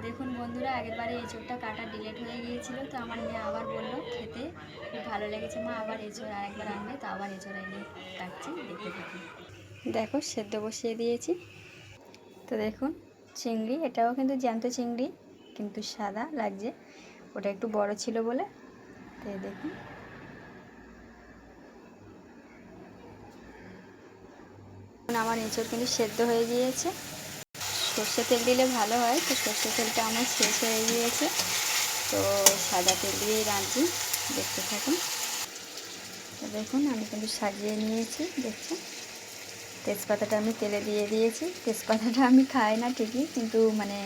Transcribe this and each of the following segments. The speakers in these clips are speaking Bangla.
দেখুন বন্ধুরা, আগেরবারে এঁচোড়টা কাটা ডিলেট হয়ে গিয়েছিল, তো আমার মেয়ে আবার বললো খেতে খুব ভালো লেগেছে মা, আবার এঁচোড় আরেকবার আনবে, তো আবার এঁচোড় এনে কাটছি, দেখতে থাকুন। দেখো সেদ্ধ বসিয়ে দিয়েছি। তো দেখুন চিংড়ি, এটাও কিন্তু জ্যান্ত চিংড়ি, কিন্তু সাদা লাগছে, ওটা একটু বড় ছিল বলে। তো দেখুন আমার এঁচোড় কিন্তু সেদ্ধ হয়ে গিয়েছে। সর্ষে তেল দিলে ভালো হয়, তো সর্ষে তেলটা আমার শেষ হয়ে গিয়েছে, তো সাদা তেল দিয়েই রাঁধছি, দেখতে থাকুন। তো দেখুন আমি কিন্তু সাজিয়ে নিয়েছি, দেখছেন তেজপাতাটা আমি তেলে দিয়ে দিয়েছি। তেজপাতাটা আমি খাই না ঠিকই, কিন্তু মানে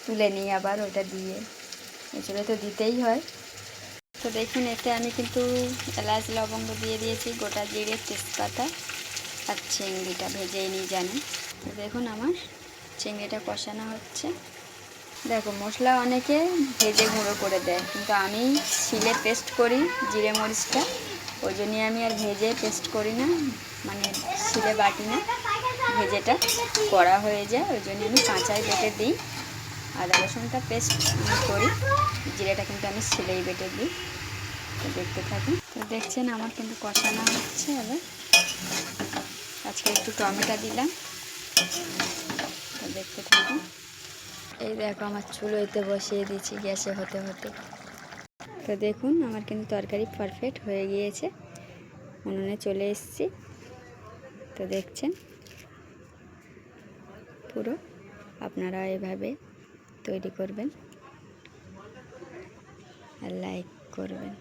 তুলে নিই আবার ওটা দিয়ে, এঁচোড়ে তো দিতেই হয়। তো দেখুন এতে আমি কিন্তু এলাচ লবঙ্গ দিয়ে দিয়েছি, গোটা জিরে, তেজপাতা আর চিংড়িটা ভেজেই নিই জানেন। তো দেখুন আমার চিংড়িটা কষানো হচ্ছে। দেখো মশলা অনেকে ভেজে গুঁড়ো করে দেয়, কিন্তু আমি শিলে পেস্ট করি জিরে মরিচটা, ওই জন্যই আমি আর ভেজে পেস্ট করি না, মানে শিলে বাটি না, ভেজেটা করা হয়ে যায়, ওই জন্য আমি কাঁচাই বেটে দিই। আদা রসুনটা পেস্ট আমি করি, জিরেটা কিন্তু আমি শিলেই বেটে দিই। তো দেখতে থাকুন। তো দেখছেন আমার কিন্তু কষানো হচ্ছে। এবার আজকে একটু টমেটো দিলাম, তো দেখতে থাকুন। এই দেখো আমার চুলোতে বসিয়ে দিয়েছি গ্যাসে হতে হতে। তো দেখুন আমার কিন্তু তরকারি পারফেক্ট হয়ে গিয়েছে, উনুনে চলে এসেছি। তো দেখছেন পুরো, আপনারা এভাবে তৈরি করবেন আর লাইক করবেন।